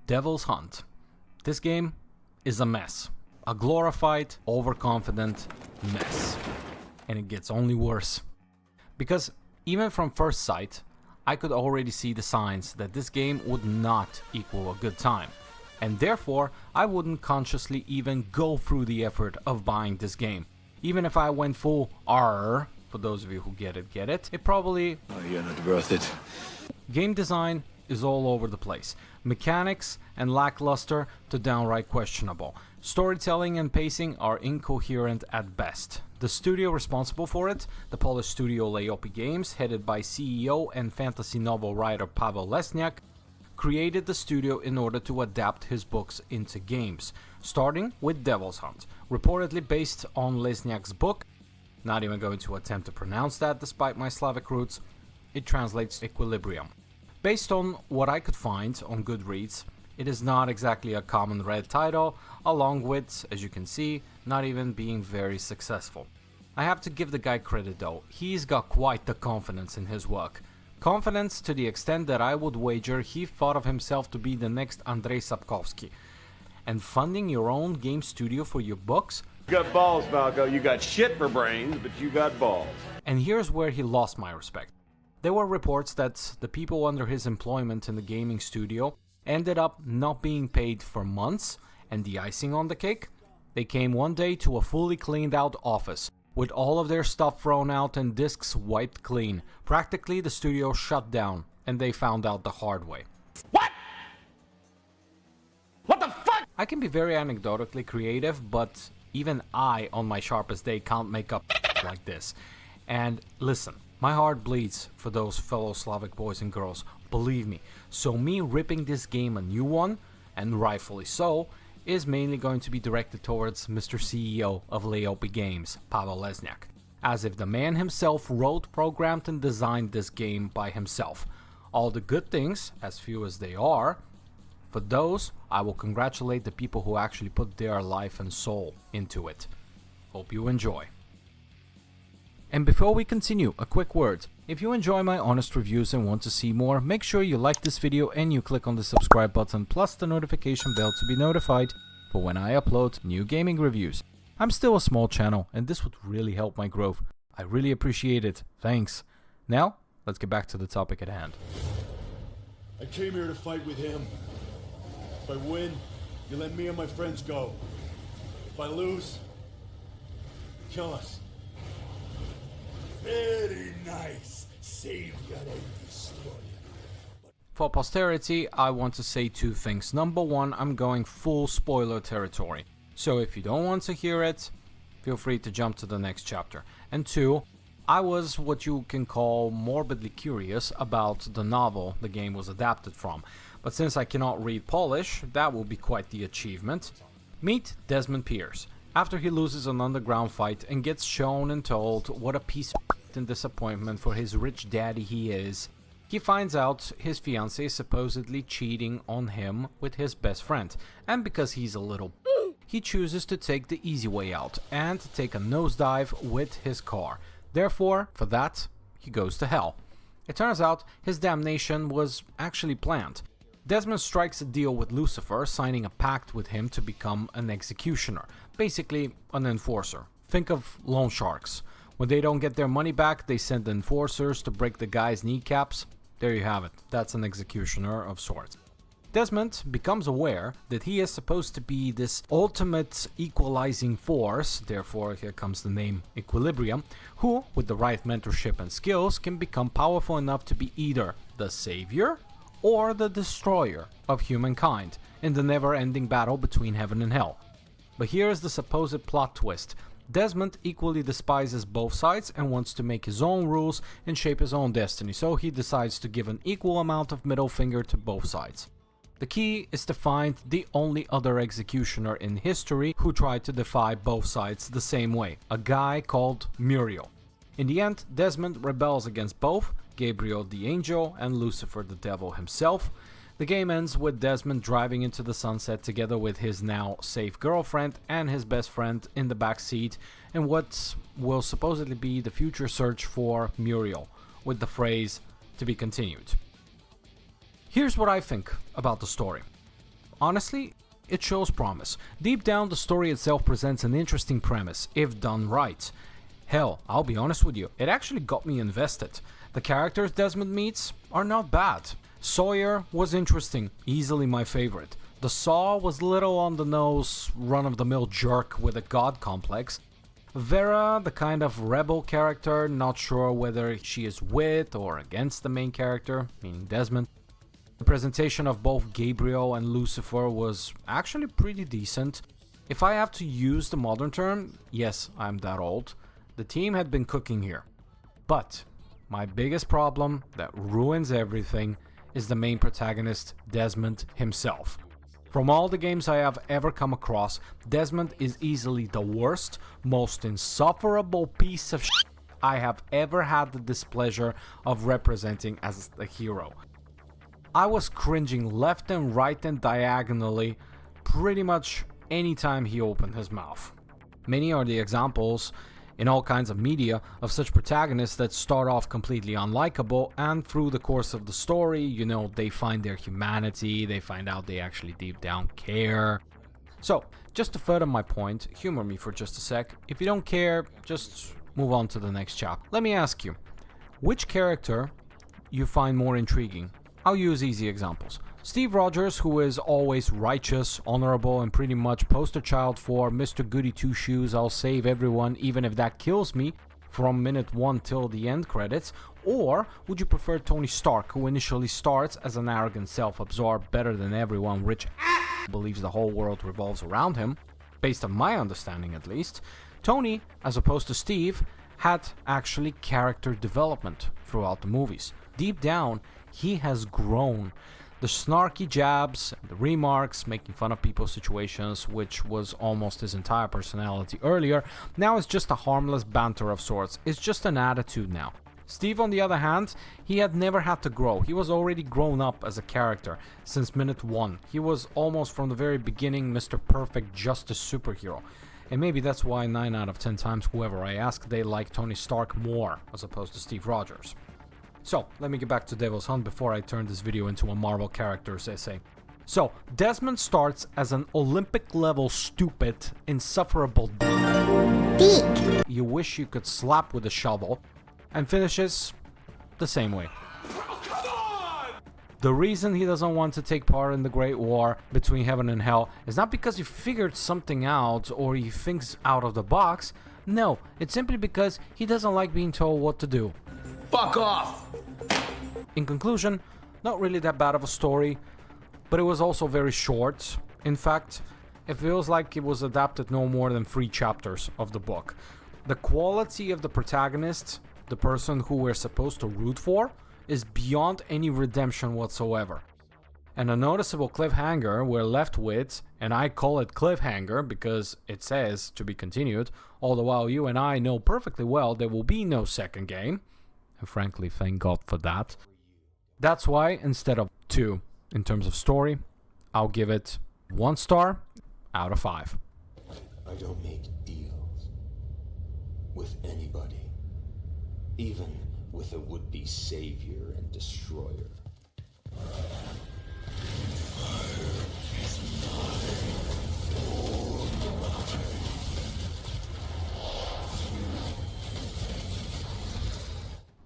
Devil's Hunt. This game is a mess. A glorified, overconfident mess. And it gets only worse. Because even from first sight, I could already see the signs that this game would not equal a good time. And therefore, I wouldn't consciously even go through the effort of buying this game. Even if I went full R, for those of you who get it probably... Oh, you're not worth it. Game design is all over the place. Mechanics and lackluster to downright questionable. Storytelling and pacing are incoherent at best. The studio responsible for it, the Polish studio Layopi Games, headed by CEO and fantasy novel writer Paweł Lesniak, created the studio in order to adapt his books into games, starting with Devil's Hunt, reportedly based on Lesniak's book. Not even going to attempt to pronounce that despite my Slavic roots. It translates Equilibrium. Based on what I could find on Goodreads, it is not exactly a common read title, along with, as you can see, not even being very successful. I have to give the guy credit though, he's got quite the confidence in his work. Confidence to the extent that I would wager he thought of himself to be the next Andrzej Sapkowski. And funding your own game studio for your books? You got balls, Malco. You got shit for brains, but you got balls. And here's where he lost my respect. There were reports that the people under his employment in the gaming studio ended up not being paid for months, and the icing on the cake? They came one day to a fully cleaned out office, with all of their stuff thrown out and discs wiped clean. Practically the studio shut down, and they found out the hard way. What? What the fuck? I can be very anecdotally creative, but even I, on my sharpest day, can't make up like this. And listen, my heart bleeds for those fellow Slavic boys and girls, believe me. So me ripping this game a new one, and rightfully so, is mainly going to be directed towards Mr. CEO of Layopi Games, Paweł Lesniak. As if the man himself wrote, programmed and designed this game by himself. All the good things, as few as they are, for those, I will congratulate the people who actually put their life and soul into it. Hope you enjoy. And before we continue, a quick word. If you enjoy my honest reviews and want to see more, make sure you like this video and you click on the subscribe button plus the notification bell to be notified for when I upload new gaming reviews. I'm still a small channel and this would really help my growth. I really appreciate it. Thanks. Now, let's get back to the topic at hand. I came here to fight with him. If I win, you let me and my friends go. If I lose, kill us. Very nice. Savior and destroyer. For posterity, I want to say two things. Number one, I'm going full spoiler territory. So if you don't want to hear it, feel free to jump to the next chapter. And two, I was what you can call morbidly curious about the novel the game was adapted from. But since I cannot read Polish, that will be quite the achievement. Meet Desmond Pierce. After he loses an underground fight and gets shown and told what a piece of and disappointment for his rich daddy he is, he finds out his fiancée is supposedly cheating on him with his best friend, and because he's a little he chooses to take the easy way out and take a nosedive with his car. Therefore, for that, he goes to hell. It turns out his damnation was actually planned. Desmond strikes a deal with Lucifer, signing a pact with him to become an executioner, basically an enforcer. Think of loan sharks. When they don't get their money back, they send enforcers to break the guy's kneecaps. There you have it, that's an executioner of sorts. Desmond becomes aware that he is supposed to be this ultimate equalizing force, therefore here comes the name Equilibrium, who, with the right mentorship and skills, can become powerful enough to be either the savior or the destroyer of humankind in the never-ending battle between heaven and hell. But here is the supposed plot twist. Desmond equally despises both sides and wants to make his own rules and shape his own destiny, so he decides to give an equal amount of middle finger to both sides. The key is to find the only other executioner in history who tried to defy both sides the same way, a guy called Muriel. In the end, Desmond rebels against both, Gabriel the angel and Lucifer the devil himself. The game ends with Desmond driving into the sunset together with his now safe girlfriend and his best friend in the back seat in what will supposedly be the future search for Muriel, with the phrase, "to be continued." Here's what I think about the story. Honestly, it shows promise. Deep down, the story itself presents an interesting premise, if done right. Hell, I'll be honest with you, it actually got me invested. The characters Desmond meets are not bad. Sawyer was interesting, easily my favorite. The Saw was little on the nose, run-of-the-mill jerk with a god complex. Vera, the kind of rebel character, not sure whether she is with or against the main character, meaning Desmond. The presentation of both Gabriel and Lucifer was actually pretty decent. If I have to use the modern term, yes, I'm that old. The team had been cooking here. But my biggest problem that ruins everything is the main protagonist, Desmond himself. From all the games I have ever come across, Desmond is easily the worst, most insufferable piece of shit I have ever had the displeasure of representing as a hero. I was cringing left and right and diagonally pretty much anytime he opened his mouth. Many are the examples in all kinds of media of such protagonists that start off completely unlikable, and through the course of the story, you know, they find their humanity, they find out they actually deep down care. So, just to further my point, humor me for just a sec. If you don't care, just move on to the next chapter. Let me ask you, which character you find more intriguing? I'll use easy examples. Steve Rogers, who is always righteous, honorable, and pretty much poster child for Mr. Goody Two-Shoes, I'll save everyone even if that kills me, from minute 1 till the end credits. Or would you prefer Tony Stark, who initially starts as an arrogant, self-absorbed, better than everyone, rich believes the whole world revolves around him, based on my understanding at least. Tony, as opposed to Steve, had actually character development throughout the movies. Deep down, he has grown. The snarky jabs, the remarks, making fun of people's situations, which was almost his entire personality earlier, now is just a harmless banter of sorts. It's just an attitude now. Steve, on the other hand, he had never had to grow. He was already grown up as a character since minute 1. He was almost from the very beginning Mr. Perfect Justice superhero. And maybe that's why 9 out of 10 times whoever I ask, they like Tony Stark more as opposed to Steve Rogers. So, let me get back to Devil's Hunt before I turn this video into a Marvel characters essay. So, Desmond starts as an Olympic-level stupid, insufferable dick you wish you could slap with a shovel, and finishes the same way. The reason he doesn't want to take part in the Great War between heaven and hell is not because he figured something out or he thinks out of the box. No, it's simply because he doesn't like being told what to do. Fuck off! In conclusion, not really that bad of a story, but it was also very short. In fact, it feels like it was adapted no more than 3 chapters of the book. The quality of the protagonist, the person who we're supposed to root for, is beyond any redemption whatsoever. And a noticeable cliffhanger we're left with, and I call it cliffhanger because it says to be continued, all the while you and I know perfectly well there will be no second game. And frankly, thank God for that. That's why, instead of 2 in terms of story, I'll give it 1 star out of 5. I don't make deals with anybody, even with a would-be savior and destroyer.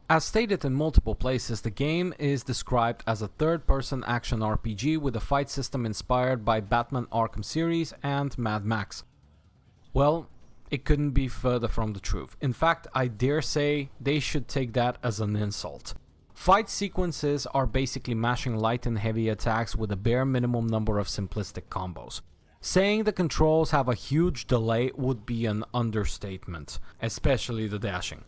As stated in multiple places, the game is described as a third-person action RPG with a fight system inspired by Batman Arkham series and Mad Max. Well, it couldn't be further from the truth. In fact, I dare say they should take that as an insult. Fight sequences are basically mashing light and heavy attacks with a bare minimum number of simplistic combos. Saying the controls have a huge delay would be an understatement, especially the dashing.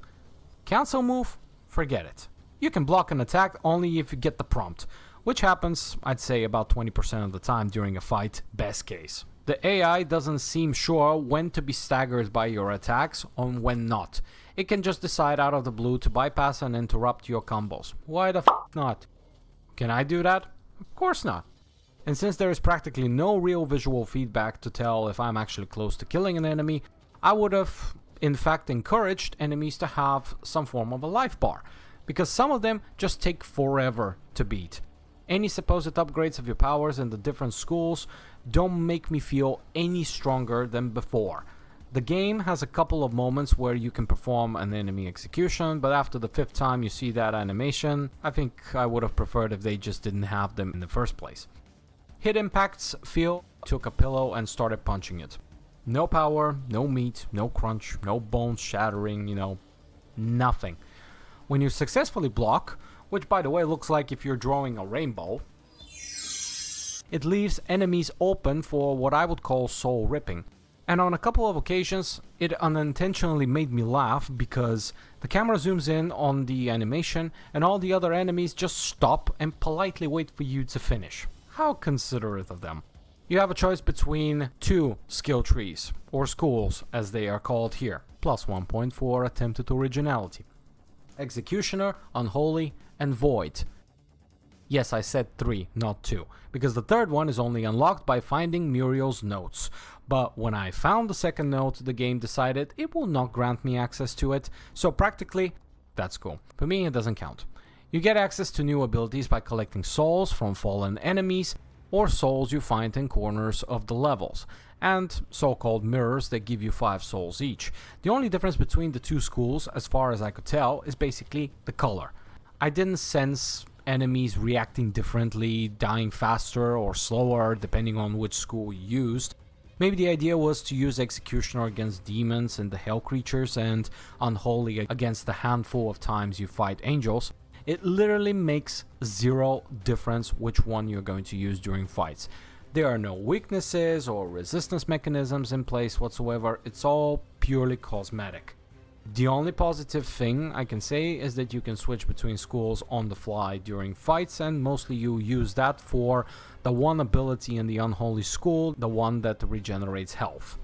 Cancel move? Forget it. You can block an attack only if you get the prompt, which happens, I'd say, about 20% of the time during a fight, best case. The AI doesn't seem sure when to be staggered by your attacks and when not. It can just decide out of the blue to bypass and interrupt your combos. Why the f not? Can I do that? Of course not. And since there is practically no real visual feedback to tell if I'm actually close to killing an enemy, I would have in fact encouraged enemies to have some form of a life bar, because some of them just take forever to beat. Any supposed upgrades of your powers in the different schools don't make me feel any stronger than before. The game has a couple of moments where you can perform an enemy execution, but after the 5th time you see that animation, I think I would have preferred if they just didn't have them in the first place. Hit impacts feel took a pillow and started punching it. No power, no meat, no crunch, no bones shattering, nothing. When you successfully block, which by the way looks like if you're drawing a rainbow, it leaves enemies open for what I would call soul ripping. And on a couple of occasions, it unintentionally made me laugh because the camera zooms in on the animation and all the other enemies just stop and politely wait for you to finish. How considerate of them. You have a choice between 2 skill trees, or schools as they are called here, plus 1 point for attempted originality. Executioner, Unholy, and Void. Yes, I said 3, not 2, because the third one is only unlocked by finding Muriel's notes. But when I found the second note, the game decided it will not grant me access to it, so practically, that's cool. For me, it doesn't count. You get access to new abilities by collecting souls from fallen enemies, or souls you find in corners of the levels, and so-called mirrors that give you 5 souls each. The only difference between the 2 schools, as far as I could tell, is basically the color. I didn't sense enemies reacting differently, dying faster or slower depending on which school you used. Maybe the idea was to use Executioner against demons and the hell creatures, and Unholy against the handful of times you fight angels. It literally makes 0 difference which one you're going to use during fights. There are no weaknesses or resistance mechanisms in place whatsoever, it's all purely cosmetic. The only positive thing I can say is that you can switch between schools on the fly during fights, and mostly you use that for the one ability in the Unholy School, the one that regenerates health.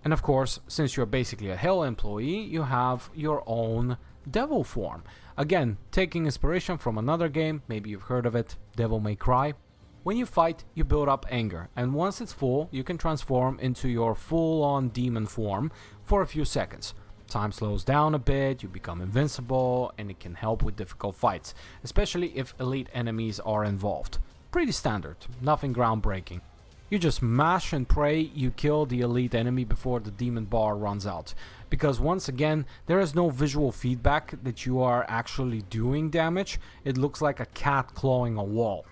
And of course, since you're basically a Hell employee, you have your own Devil form. Again, taking inspiration from another game, maybe you've heard of it, Devil May Cry. When you fight, you build up anger, and once it's full, you can transform into your full-on demon form for a few seconds. Time slows down a bit, you become invincible, and it can help with difficult fights, especially if elite enemies are involved. Pretty standard, nothing groundbreaking. You just mash and pray you kill the elite enemy before the demon bar runs out. Because once again, there is no visual feedback that you are actually doing damage, it looks like a cat clawing a wall.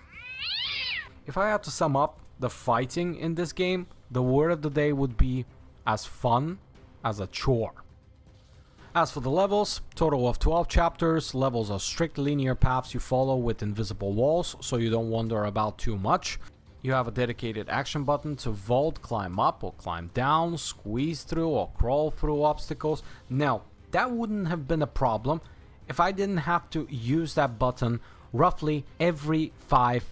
If I had to sum up the fighting in this game, the word of the day would be as fun as a chore. As for the levels, total of 12 chapters, levels are strict linear paths you follow with invisible walls, so you don't wander about too much. You have a dedicated action button to vault, climb up or climb down, squeeze through or crawl through obstacles. Now, that wouldn't have been a problem if I didn't have to use that button roughly every 5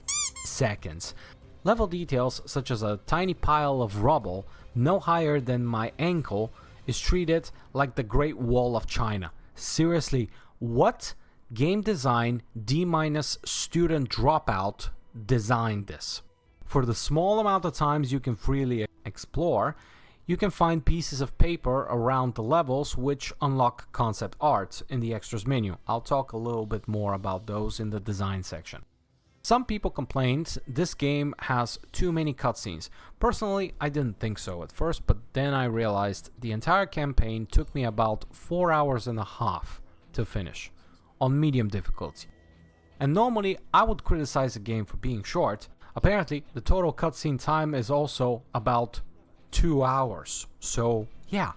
seconds. Level details such as a tiny pile of rubble no higher than my ankle is treated like the Great Wall of China. Seriously, what game design D- student dropout designed this? For the small amount of times you can freely explore, you can find pieces of paper around the levels which unlock concept art in the extras menu. I'll talk a little bit more about those in the design section. Some people complained this game has too many cutscenes. Personally, I didn't think so at first, but then I realized the entire campaign took me about 4 hours and a half to finish, on medium difficulty. And normally I would criticize a game for being short. Apparently, the total cutscene time is also about 2 hours. So yeah,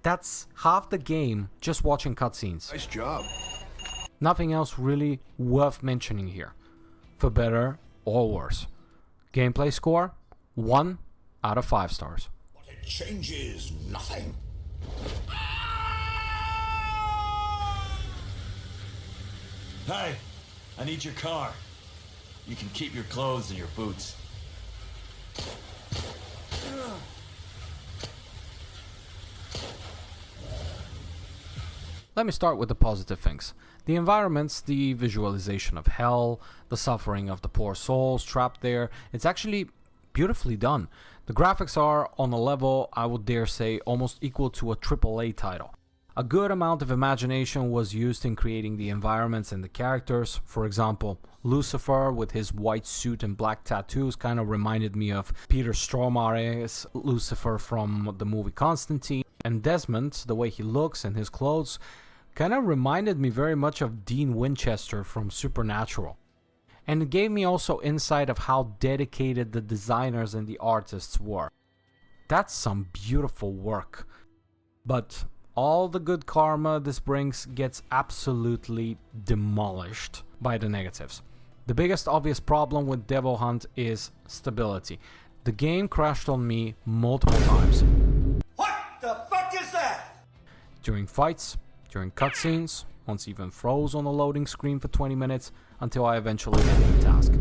that's half the game just watching cutscenes. Nice job. Nothing else really worth mentioning here. For better or worse. Gameplay score, 1 out of 5 stars. But it changes nothing. Hey, I need your car. You can keep your clothes and your boots. Let me start with the positive things. The environments, the visualization of hell, the suffering of the poor souls trapped there, it's actually beautifully done. The graphics are on a level I would dare say almost equal to a AAA title. A good amount of imagination was used in creating the environments and the characters. For example, Lucifer with his white suit and black tattoos kind of reminded me of Peter Stormare's Lucifer from the movie Constantine. And Desmond, the way he looks and his clothes, kind of reminded me very much of Dean Winchester from Supernatural. And it gave me also insight of how dedicated the designers and the artists were. That's some beautiful work. But all the good karma this brings gets absolutely demolished by the negatives. The biggest obvious problem with Devil Hunt is stability. The game crashed on me multiple times. What the fuck is that? During fights, during cutscenes, once even froze on the loading screen for 20 minutes until I eventually ended the task.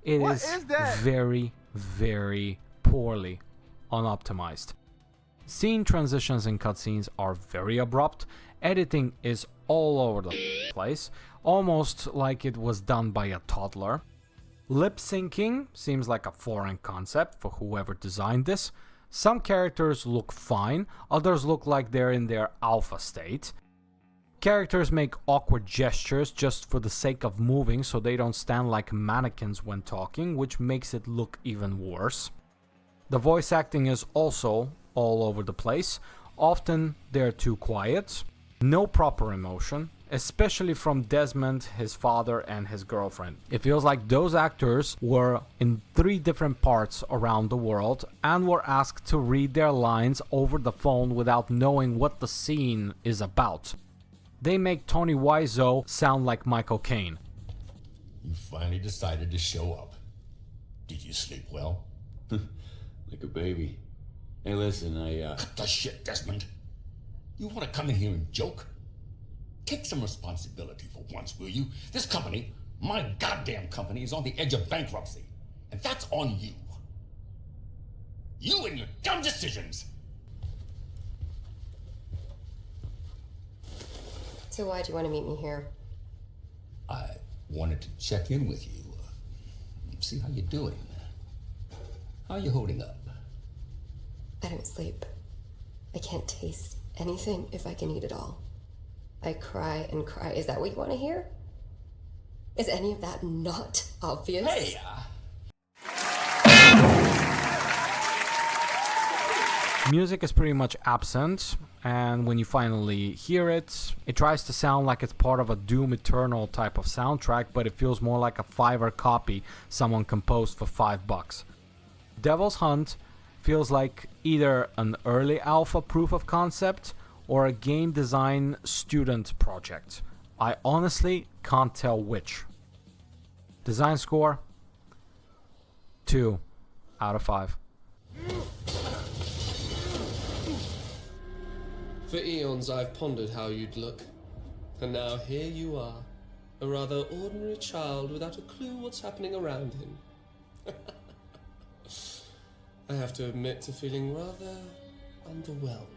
It is very, very poorly unoptimized. Scene transitions and cutscenes are very abrupt. Editing is all over the place, almost like it was done by a toddler. Lip syncing seems like a foreign concept for whoever designed this. Some characters look fine, others look like they're in their alpha state. Characters make awkward gestures just for the sake of moving so they don't stand like mannequins when talking, which makes it look even worse. The voice acting is also all over the place. Often they're too quiet, no proper emotion, especially from Desmond, his father, and his girlfriend. It feels like those actors were in 3 different parts around the world and were asked to read their lines over the phone without knowing what the scene is about. They make Tony Wiseau sound like Michael Caine. You finally decided to show up. Did you sleep well? Like a baby. Hey, listen, Cut the shit, Desmond. You want to come in here and joke? Take some responsibility for once, will you? This company, my goddamn company, is on the edge of bankruptcy. And that's on you. You and your dumb decisions. So why do you want to meet me here? I wanted to check in with you. See how you're doing. How you holding up? I don't sleep. I can't taste anything if I can eat it all. I cry and cry. Is that what you want to hear? Is any of that not obvious? Hey, Music is pretty much absent, and when you finally hear it, it tries to sound like it's part of a Doom Eternal type of soundtrack, but it feels more like a $5 copy someone composed for $5. Devil's Hunt feels like either an early alpha proof of concept or a game design student project. I honestly can't tell which. Design score 2 out of 5. For eons I've pondered how you'd look, and now here you are, a rather ordinary child without a clue what's happening around him. I have to admit to feeling rather underwhelmed.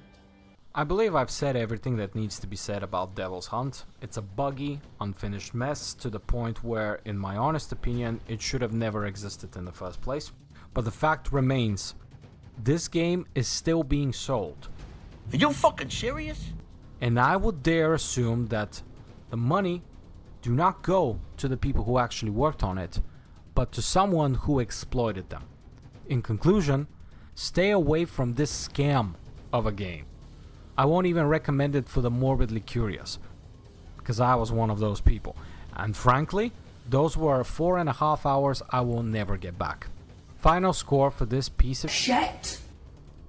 I believe I've said everything that needs to be said about Devil's Hunt. It's a buggy, unfinished mess to the point where, in my honest opinion, it should have never existed in the first place. But the fact remains, this game is still being sold. Are you fucking serious? And I would dare assume that the money do not go to the people who actually worked on it, but to someone who exploited them. In conclusion, stay away from this scam of a game. I won't even recommend it for the morbidly curious, because I was one of those people. And frankly, those were 4.5 hours I will never get back. Final score for this piece of shit.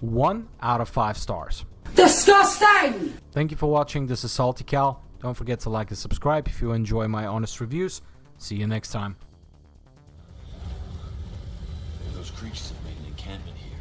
1 out of 5 stars. Disgusting! Thank you for watching. This is SaltyKal. Don't forget to like and subscribe if you enjoy my honest reviews. See you next time. those creatures have made an encampment here.